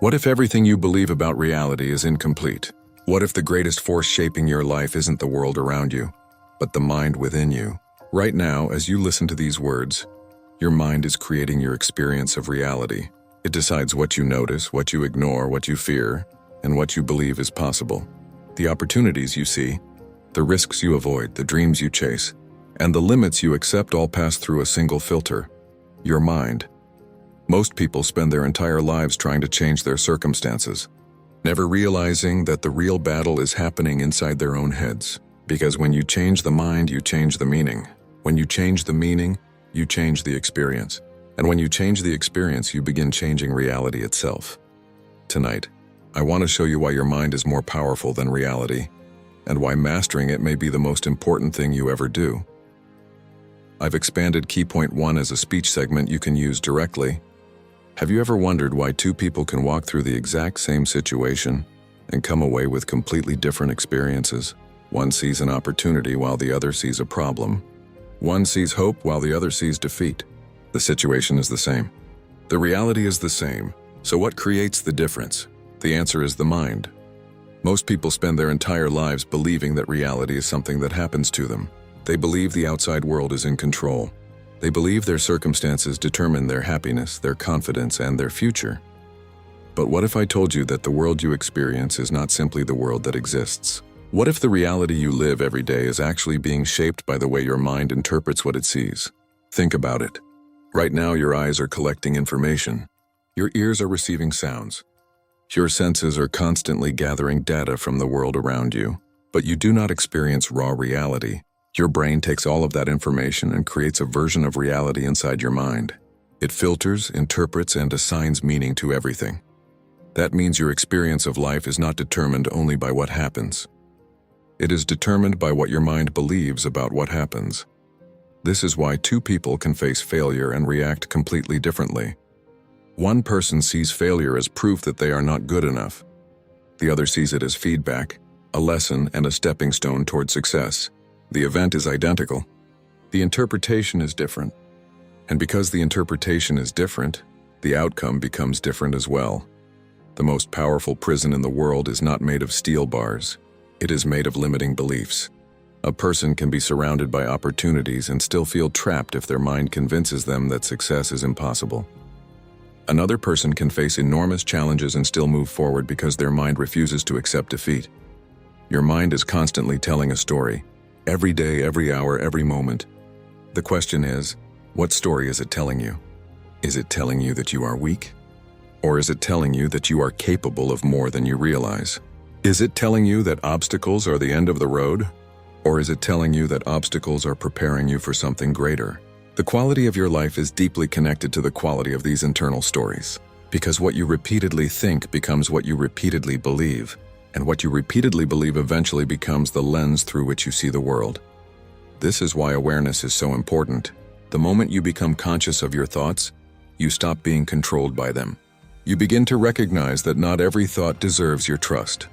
What if everything you believe about reality is incomplete? What if the greatest force shaping your life isn't the world around you, but the mind within you? Right now, as you listen to these words, your mind is creating your experience of reality. It decides what you notice, what you ignore, what you fear, and what you believe is possible. The opportunities you see, the risks you avoid, the dreams you chase, and the limits you accept all pass through a single filter: your mind. Most people spend their entire lives trying to change their circumstances, never realizing that the real battle is happening inside their own heads. Because when you change the mind, you change the meaning. When you change the meaning, you change the experience. And when you change the experience, you begin changing reality itself. Tonight, I want to show you why your mind is more powerful than reality, and why mastering it may be the most important thing you ever do. I've expanded Key Point 1 as a speech segment you can use directly. Have you ever wondered why two people can walk through the exact same situation and come away with completely different experiences? One sees an opportunity while the other sees a problem. One sees hope while the other sees defeat. The situation is the same. The reality is the same. So what creates the difference? The answer is the mind. Most people spend their entire lives believing that reality is something that happens to them. They believe the outside world is in control. They believe their circumstances determine their happiness, their confidence, and their future. But what if I told you that the world you experience is not simply the world that exists? What if the reality you live every day is actually being shaped by the way your mind interprets what it sees? Think about it. Right now, your eyes are collecting information. Your ears are receiving sounds. Your senses are constantly gathering data from the world around you, but you do not experience raw reality. Your brain takes all of that information and creates a version of reality inside your mind. It filters, interprets, and assigns meaning to everything. That means your experience of life is not determined only by what happens. It is determined by what your mind believes about what happens. This is why two people can face failure and react completely differently. One person sees failure as proof that they are not good enough. The other sees it as feedback, a lesson, and a stepping stone toward success. The event is identical. The interpretation is different. And because the interpretation is different, the outcome becomes different as well. The most powerful prison in the world is not made of steel bars. It is made of limiting beliefs. A person can be surrounded by opportunities and still feel trapped if their mind convinces them that success is impossible. Another person can face enormous challenges and still move forward because their mind refuses to accept defeat. Your mind is constantly telling a story. Every day, every hour, every moment. The question is, what story is it telling you? Is it telling you that you are weak? Or is it telling you that you are capable of more than you realize? Is it telling you that obstacles are the end of the road? Or is it telling you that obstacles are preparing you for something greater? The quality of your life is deeply connected to the quality of these internal stories. Because what you repeatedly think becomes what you repeatedly believe. And what you repeatedly believe eventually becomes the lens through which you see the world. This is why awareness is so important. The moment you become conscious of your thoughts, you stop being controlled by them. You begin to recognize that not every thought deserves your trust.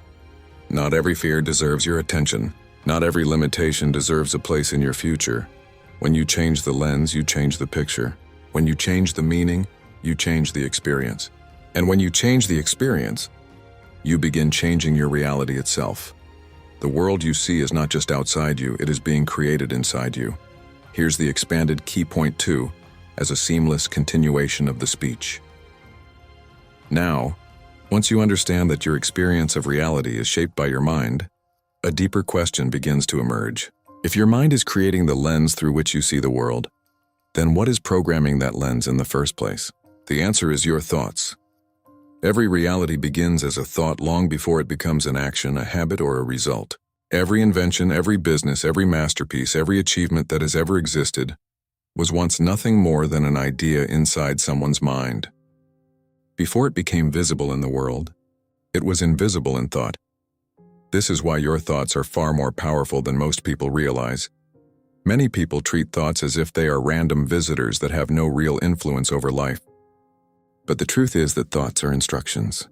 Not every fear deserves your attention. Not every limitation deserves a place in your future. When you change the lens, you change the picture. When you change the meaning, you change the experience. And when you change the experience, you begin changing your reality itself. The world you see is not just outside you, it is being created inside you. Here's the expanded Key Point 2 as a seamless continuation of the speech. Now, once you understand that your experience of reality is shaped by your mind, a deeper question begins to emerge. If your mind is creating the lens through which you see the world, then what is programming that lens in the first place? The answer is your thoughts. Every reality begins as a thought long before it becomes an action, a habit, or a result. Every invention, every business, every masterpiece, every achievement that has ever existed was once nothing more than an idea inside someone's mind. Before it became visible in the world, it was invisible in thought. This is why your thoughts are far more powerful than most people realize. Many people treat thoughts as if they are random visitors that have no real influence over life. But the truth is that thoughts are instructions.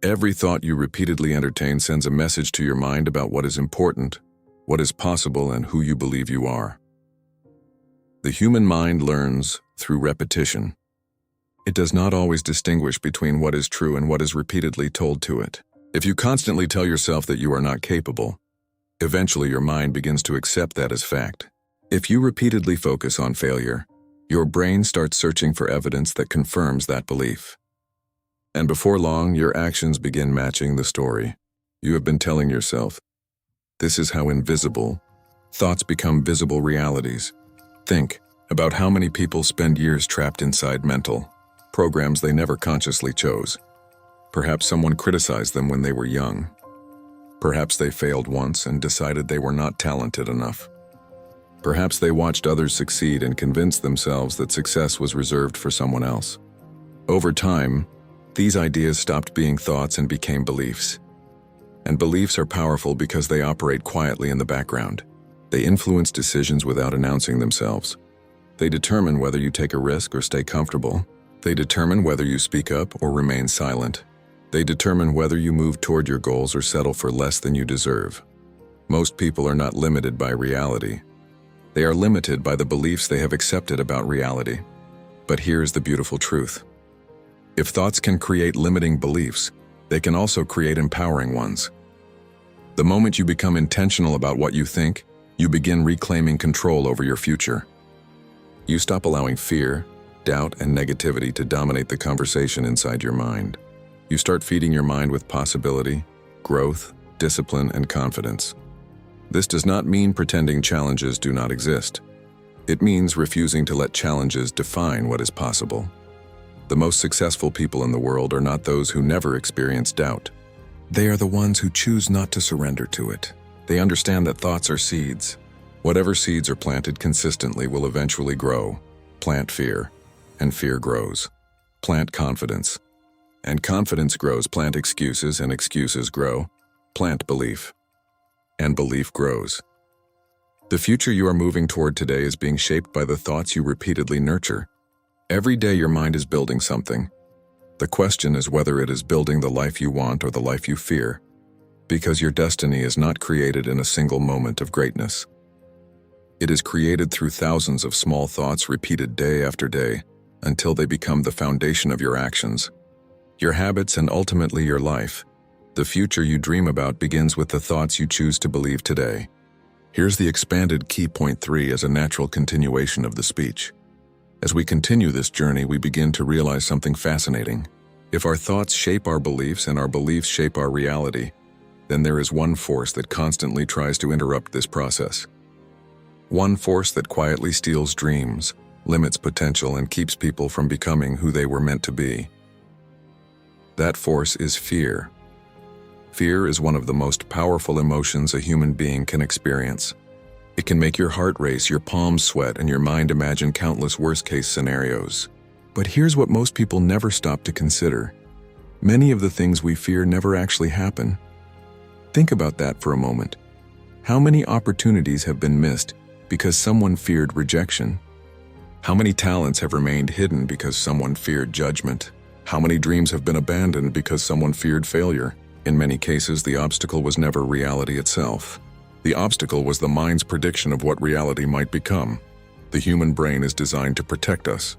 Every thought you repeatedly entertain sends a message to your mind about what is important, what is possible, and who you believe you are. The human mind learns through repetition. It does not always distinguish between what is true and what is repeatedly told to it. If you constantly tell yourself that you are not capable, eventually your mind begins to accept that as fact. If you repeatedly focus on failure, your brain starts searching for evidence that confirms that belief. And before long, your actions begin matching the story you have been telling yourself. This is how invisible thoughts become visible realities. Think about how many people spend years trapped inside mental programs they never consciously chose. Perhaps someone criticized them when they were young. Perhaps they failed once and decided they were not talented enough. Perhaps they watched others succeed and convinced themselves that success was reserved for someone else. Over time, these ideas stopped being thoughts and became beliefs. And beliefs are powerful because they operate quietly in the background. They influence decisions without announcing themselves. They determine whether you take a risk or stay comfortable. They determine whether you speak up or remain silent. They determine whether you move toward your goals or settle for less than you deserve. Most people are not limited by reality. They are limited by the beliefs they have accepted about reality. But here's the beautiful truth. If thoughts can create limiting beliefs, they can also create empowering ones. The moment you become intentional about what you think, you begin reclaiming control over your future. You stop allowing fear, doubt, and negativity to dominate the conversation inside your mind. You start feeding your mind with possibility, growth, discipline, and confidence. This does not mean pretending challenges do not exist. It means refusing to let challenges define what is possible. The most successful people in the world are not those who never experience doubt. They are the ones who choose not to surrender to it. They understand that thoughts are seeds. Whatever seeds are planted consistently will eventually grow. Plant fear, and fear grows. Plant confidence, and confidence grows. Plant excuses, and excuses grow. Plant belief, and belief grows. The future you are moving toward today is being shaped by the thoughts you repeatedly nurture. Every day your mind is building something. The question is whether it is building the life you want or the life you fear, because your destiny is not created in a single moment of greatness. It is created through thousands of small thoughts repeated day after day until they become the foundation of your actions, your habits, and ultimately your life. The future you dream about begins with the thoughts you choose to believe today. Here's the expanded key point 3 as a natural continuation of the speech. As we continue this journey, we begin to realize something fascinating. If our thoughts shape our beliefs and our beliefs shape our reality, then there is one force that constantly tries to interrupt this process. One force that quietly steals dreams, limits potential, and keeps people from becoming who they were meant to be. That force is fear. Fear is one of the most powerful emotions a human being can experience. It can make your heart race, your palms sweat, and your mind imagine countless worst-case scenarios. But here's what most people never stop to consider. Many of the things we fear never actually happen. Think about that for a moment. How many opportunities have been missed because someone feared rejection? How many talents have remained hidden because someone feared judgment? How many dreams have been abandoned because someone feared failure? In many cases, the obstacle was never reality itself. The obstacle was the mind's prediction of what reality might become. The human brain is designed to protect us.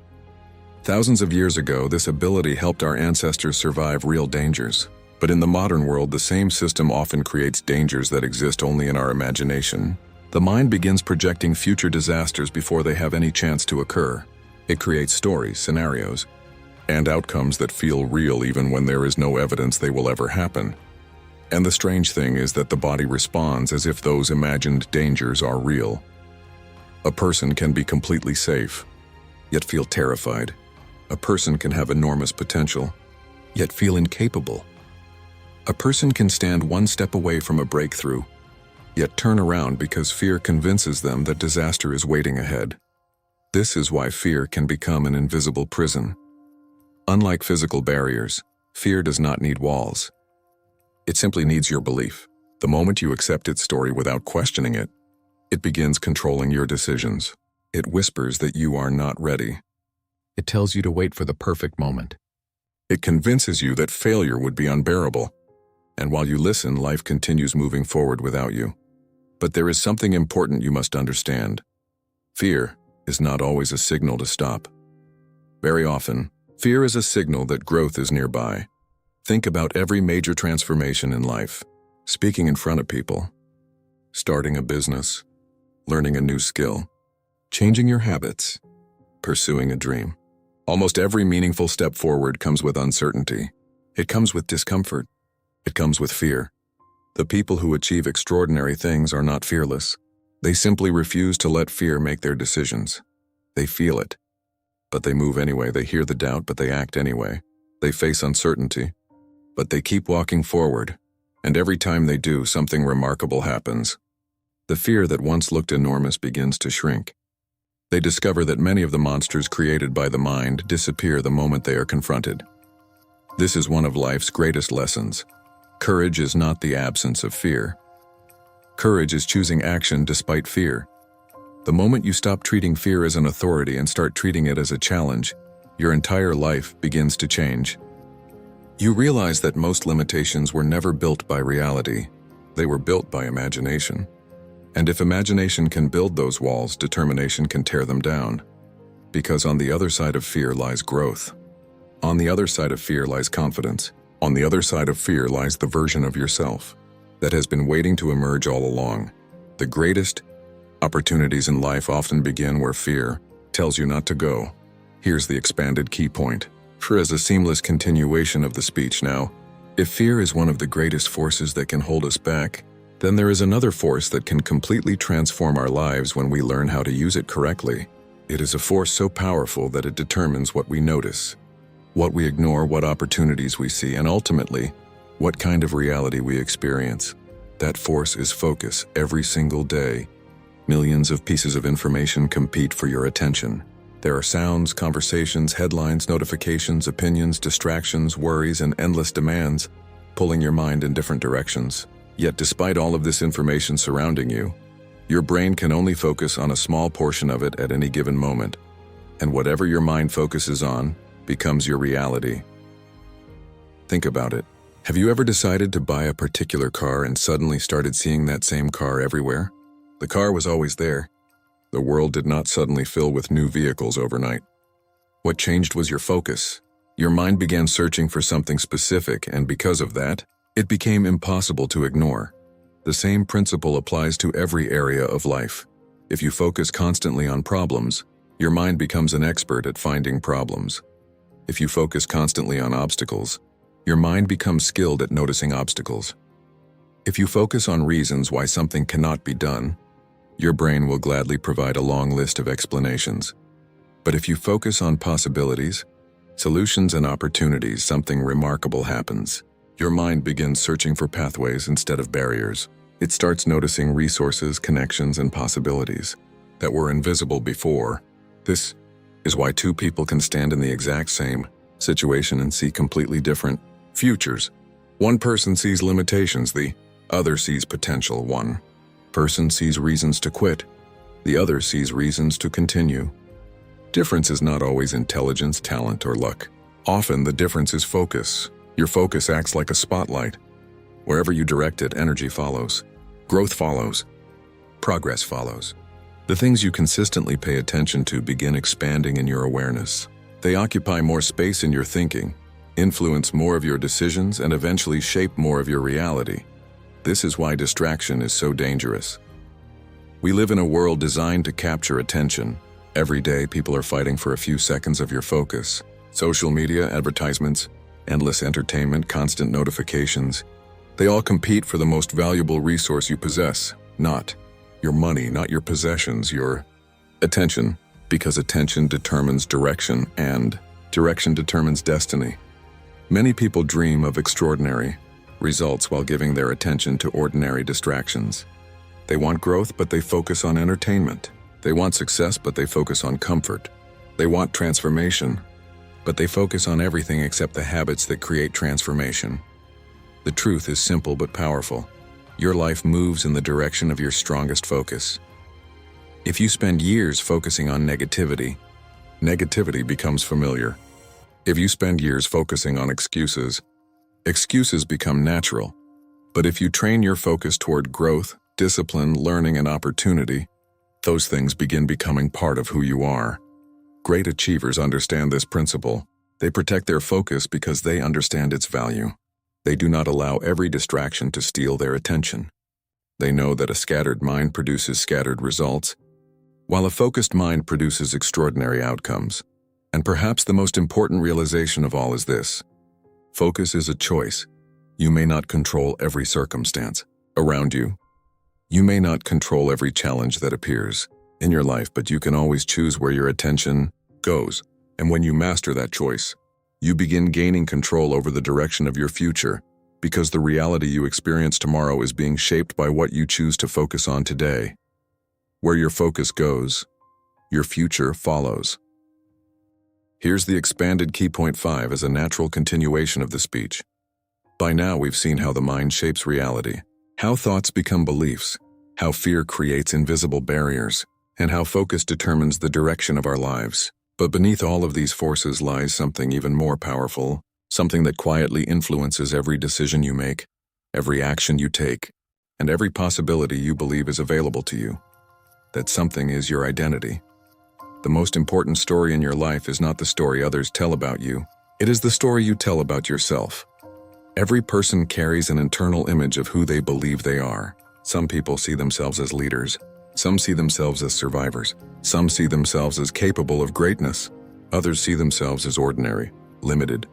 Thousands of years ago, this ability helped our ancestors survive real dangers. But in the modern world, the same system often creates dangers that exist only in our imagination. The mind begins projecting future disasters before they have any chance to occur. It creates stories, scenarios, and outcomes that feel real even when there is no evidence they will ever happen. And the strange thing is that the body responds as if those imagined dangers are real. A person can be completely safe, yet feel terrified. A person can have enormous potential, yet feel incapable. A person can stand one step away from a breakthrough, yet turn around because fear convinces them that disaster is waiting ahead. This is why fear can become an invisible prison. Unlike physical barriers, fear does not need walls. It simply needs your belief. The moment you accept its story without questioning it, it begins controlling your decisions. It whispers that you are not ready. It tells you to wait for the perfect moment. It convinces you that failure would be unbearable. And while you listen, life continues moving forward without you. But there is something important you must understand. Fear is not always a signal to stop. Very often, Fear is a signal that growth is nearby. Think about every major transformation in life: speaking in front of people, starting a business, learning a new skill, changing your habits, pursuing a dream. Almost every meaningful step forward comes with uncertainty. It comes with discomfort. It comes with fear. The people who achieve extraordinary things are not fearless. They simply refuse to let fear make their decisions. They feel it, but they move anyway. They hear the doubt, but they act anyway. They face uncertainty, but they keep walking forward. And every time they do, something remarkable happens. The fear that once looked enormous begins to shrink. They discover that many of the monsters created by the mind disappear the moment they are confronted. This is one of life's greatest lessons. Courage is not the absence of fear. Courage is choosing action despite fear. The moment you stop treating fear as an authority and start treating it as a challenge, your entire life begins to change. You realize that most limitations were never built by reality. They were built by imagination. And if imagination can build those walls, determination can tear them down. Because on the other side of fear lies growth. On the other side of fear lies confidence. On the other side of fear lies the version of yourself that has been waiting to emerge all along. The greatest opportunities in life often begin where fear tells you not to go. Here's the expanded key point. For as a seamless continuation of the speech now, if fear is one of the greatest forces that can hold us back, then there is another force that can completely transform our lives when we learn how to use it correctly. It is a force so powerful that it determines what we notice, what we ignore, what opportunities we see, and ultimately, what kind of reality we experience. That force is focus. Every single day, millions of pieces of information compete for your attention. There are sounds, conversations, headlines, notifications, opinions, distractions, worries, and endless demands, pulling your mind in different directions. Yet despite all of this information surrounding you, your brain can only focus on a small portion of it at any given moment. And whatever your mind focuses on becomes your reality. Think about it. Have you ever decided to buy a particular car and suddenly started seeing that same car everywhere? The car was always there. The world did not suddenly fill with new vehicles overnight. What changed was your focus. Your mind began searching for something specific, and because of that, it became impossible to ignore. The same principle applies to every area of life. If you focus constantly on problems, your mind becomes an expert at finding problems. If you focus constantly on obstacles, your mind becomes skilled at noticing obstacles. If you focus on reasons why something cannot be done, your brain will gladly provide a long list of explanations. But if you focus on possibilities, solutions, and opportunities, something remarkable happens. Your mind begins searching for pathways instead of barriers. It starts noticing resources, connections, and possibilities that were invisible before. This is why two people can stand in the exact same situation and see completely different futures. One person sees limitations, the other sees potential. One person sees reasons to quit, the other sees reasons to continue. Difference is not always intelligence, talent, or luck. Often the difference is focus. Your focus acts like a spotlight. Wherever you direct it, energy follows. Growth follows. Progress follows. The things you consistently pay attention to begin expanding in your awareness. They occupy more space in your thinking, influence more of your decisions, and eventually shape more of your reality. This is why distraction is so dangerous. We live in a world designed to capture attention. Every day, people are fighting for a few seconds of your focus. Social media, advertisements, endless entertainment, constant notifications. They all compete for the most valuable resource you possess. Not your money, not your possessions, your attention. Because attention determines direction, and direction determines destiny. Many people dream of extraordinary results while giving their attention to ordinary distractions. They want growth, but they focus on entertainment. They want success, but they focus on comfort. They want transformation, but they focus on everything except the habits that create transformation. The truth is simple but powerful. Your life moves in the direction of your strongest focus. If you spend years focusing on negativity, negativity becomes familiar. If you spend years focusing on excuses, excuses become natural. But if you train your focus toward growth, discipline, learning, and opportunity, those things begin becoming part of who you are. Great achievers understand this principle. They protect their focus because they understand its value. They do not allow every distraction to steal their attention. They know that a scattered mind produces scattered results, while a focused mind produces extraordinary outcomes. And perhaps the most important realization of all is this: focus is a choice. You may not control every circumstance around you. You may not control every challenge that appears in your life, but you can always choose where your attention goes. And when you master that choice, you begin gaining control over the direction of your future, because the reality you experience tomorrow is being shaped by what you choose to focus on today. Where your focus goes, your future follows. Here's the expanded key point 5 as a natural continuation of the speech. By now we've seen how the mind shapes reality, how thoughts become beliefs, how fear creates invisible barriers, and how focus determines the direction of our lives. But beneath all of these forces lies something even more powerful, something that quietly influences every decision you make, every action you take, and every possibility you believe is available to you. That something is your identity. The most important story in your life is not the story others tell about you. It is the story you tell about yourself. Every person carries an internal image of who they believe they are. Some people see themselves as leaders. Some see themselves as survivors. Some see themselves as capable of greatness. Others see themselves as ordinary, limited,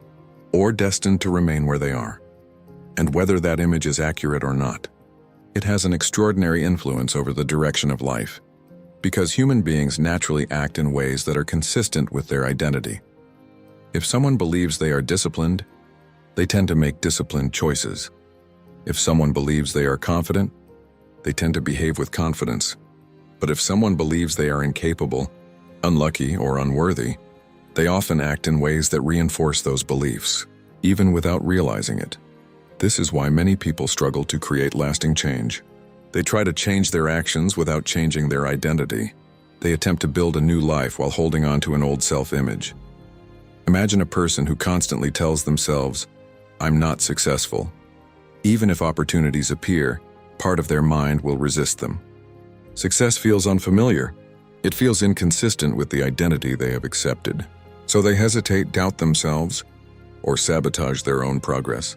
or destined to remain where they are. And whether that image is accurate or not, it has an extraordinary influence over the direction of life, because human beings naturally act in ways that are consistent with their identity. If someone believes they are disciplined, they tend to make disciplined choices. If someone believes they are confident, they tend to behave with confidence. But if someone believes they are incapable, unlucky, or unworthy, they often act in ways that reinforce those beliefs, even without realizing it. This is why many people struggle to create lasting change. They try to change their actions without changing their identity. They attempt to build a new life while holding on to an old self-image. Imagine a person who constantly tells themselves, "I'm not successful." Even if opportunities appear, part of their mind will resist them. Success feels unfamiliar. It feels inconsistent with the identity they have accepted. So they hesitate, doubt themselves, or sabotage their own progress,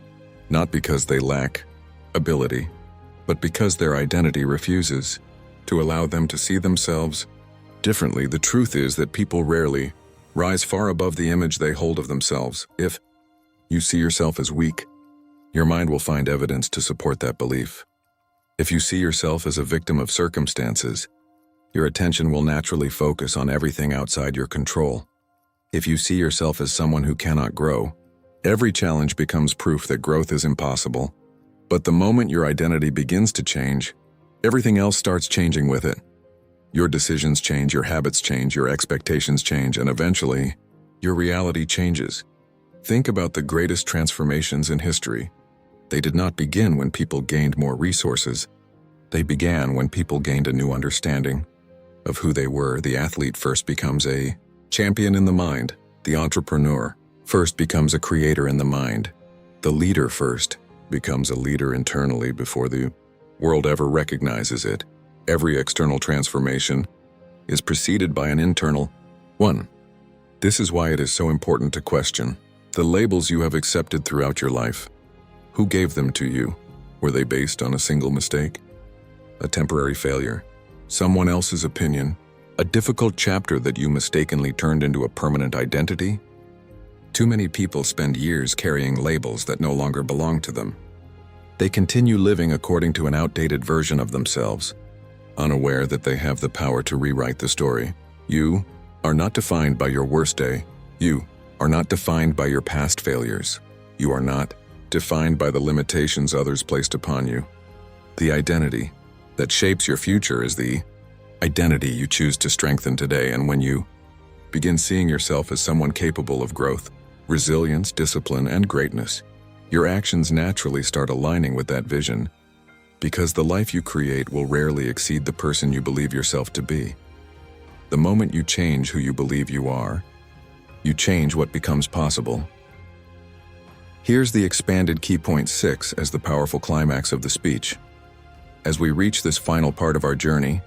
not because they lack ability, but because their identity refuses to allow them to see themselves differently. The truth is that people rarely rise far above the image they hold of themselves. If you see yourself as weak, your mind will find evidence to support that belief. If you see yourself as a victim of circumstances, your attention will naturally focus on everything outside your control. If you see yourself as someone who cannot grow, every challenge becomes proof that growth is impossible. But the moment your identity begins to change, everything else starts changing with it. Your decisions change, your habits change, your expectations change, and eventually, your reality changes. Think about the greatest transformations in history. They did not begin when people gained more resources. They began when people gained a new understanding of who they were. The athlete first becomes a champion in the mind. The entrepreneur first becomes a creator in the mind. The leader first becomes a leader internally before the world ever recognizes it. Every external transformation is preceded by an internal one. This is why it is so important to question the labels you have accepted throughout your life. Who gave them to you? Were they based on a single mistake? A temporary failure? Someone else's opinion? A difficult chapter that you mistakenly turned into a permanent identity? Too many people spend years carrying labels that no longer belong to them. They continue living according to an outdated version of themselves, unaware that they have the power to rewrite the story. You are not defined by your worst day. You are not defined by your past failures. You are not defined by the limitations others placed upon you. The identity that shapes your future is the identity you choose to strengthen today. And when you begin seeing yourself as someone capable of growth, resilience, discipline, and greatness, your actions naturally start aligning with that vision, because the life you create will rarely exceed the person you believe yourself to be. The moment you change who you believe you are, you change what becomes possible. Here's the expanded key point 6 as the powerful climax of the speech. As we reach this final part of our journey,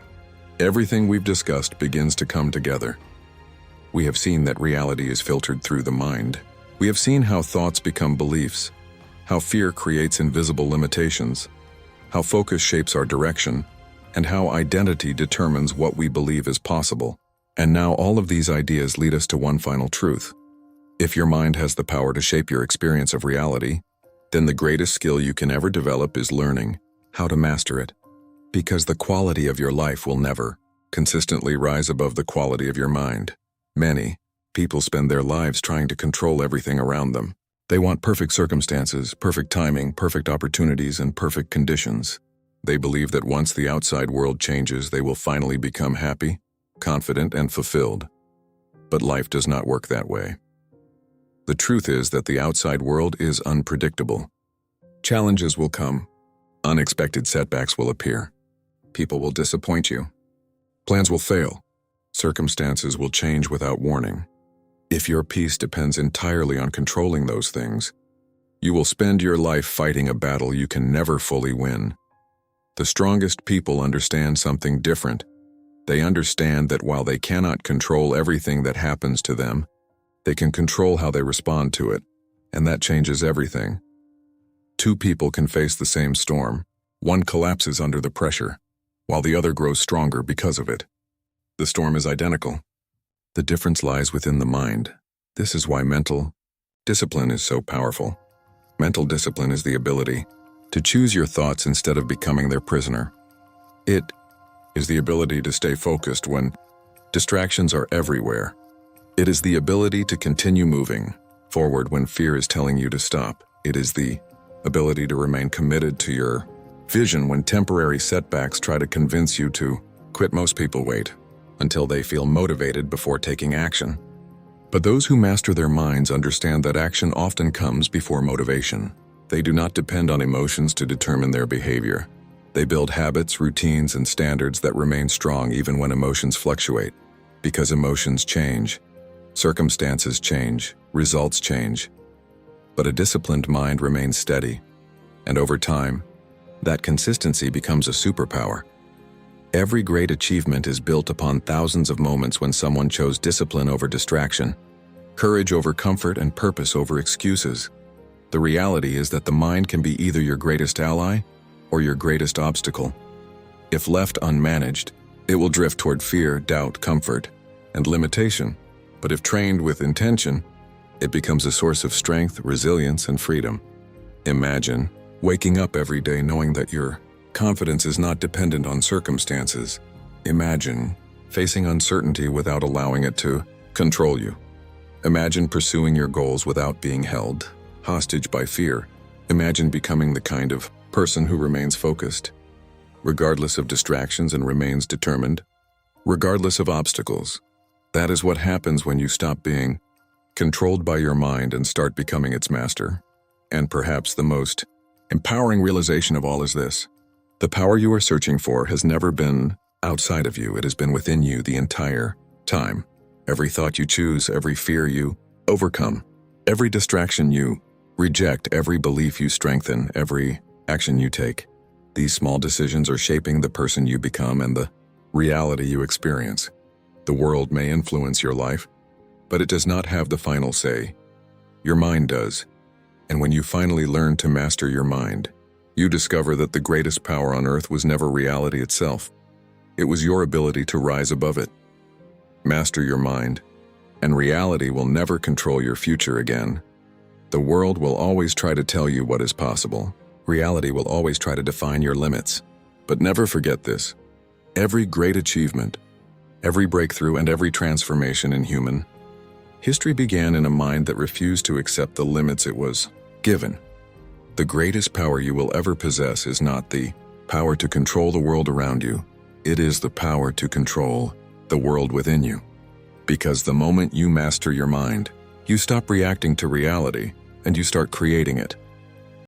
everything we've discussed begins to come together. We have seen that reality is filtered through the mind, We have seen how thoughts become beliefs, how fear creates invisible limitations, how focus shapes our direction, and how identity determines what we believe is possible. And now all of these ideas lead us to one final truth. If your mind has the power to shape your experience of reality, then the greatest skill you can ever develop is learning how to master it. Because the quality of your life will never consistently rise above the quality of your mind. Many people spend their lives trying to control everything around them. They want perfect circumstances, perfect timing, perfect opportunities, and perfect conditions. They believe that once the outside world changes, they will finally become happy, confident, and fulfilled. But life does not work that way. The truth is that the outside world is unpredictable. Challenges will come. Unexpected setbacks will appear. People will disappoint you. Plans will fail. Circumstances will change without warning. If your peace depends entirely on controlling those things, you will spend your life fighting a battle you can never fully win. The strongest people understand something different. They understand that while they cannot control everything that happens to them, they can control how they respond to it, and that changes everything. Two people can face the same storm. One collapses under the pressure, while the other grows stronger because of it. The storm is identical. The difference lies within the mind. This is why mental discipline is so powerful. Mental discipline is the ability to choose your thoughts instead of becoming their prisoner. It is the ability to stay focused when distractions are everywhere. It is the ability to continue moving forward when fear is telling you to stop. It is the ability to remain committed to your vision when temporary setbacks try to convince you to quit. Most people wait until they feel motivated before taking action. But those who master their minds understand that action often comes before motivation. They do not depend on emotions to determine their behavior. They build habits, routines, and standards that remain strong even when emotions fluctuate. Because emotions change, circumstances change, results change. But a disciplined mind remains steady. And over time, that consistency becomes a superpower. Every great achievement is built upon thousands of moments when someone chose discipline over distraction, courage over comfort, and purpose over excuses. The reality is that the mind can be either your greatest ally or your greatest obstacle. If left unmanaged, it will drift toward fear, doubt, comfort, and limitation. But if trained with intention, it becomes a source of strength, resilience, and freedom. Imagine waking up every day knowing that your confidence is not dependent on circumstances. Imagine facing uncertainty without allowing it to control you. Imagine pursuing your goals without being held hostage by fear. Imagine becoming the kind of person who remains focused, regardless of distractions, and remains determined, regardless of obstacles. That is what happens when you stop being controlled by your mind and start becoming its master. And perhaps the most empowering realization of all is this: the power you are searching for has never been outside of you. It has been within you the entire time. Every thought you choose, every fear you overcome, every distraction you reject, every belief you strengthen, every action you take. These small decisions are shaping the person you become and the reality you experience. The world may influence your life, but it does not have the final say. Your mind does. And when you finally learn to master your mind, you discover that the greatest power on earth was never reality itself. It was your ability to rise above it. Master your mind, and reality will never control your future again. The world will always try to tell you what is possible. Reality will always try to define your limits. But never forget this: every great achievement, every breakthrough, and every transformation in human history began in a mind that refused to accept the limits it was given. The greatest power you will ever possess is not the power to control the world around you. It is the power to control the world within you. Because the moment you master your mind, you stop reacting to reality and you start creating it.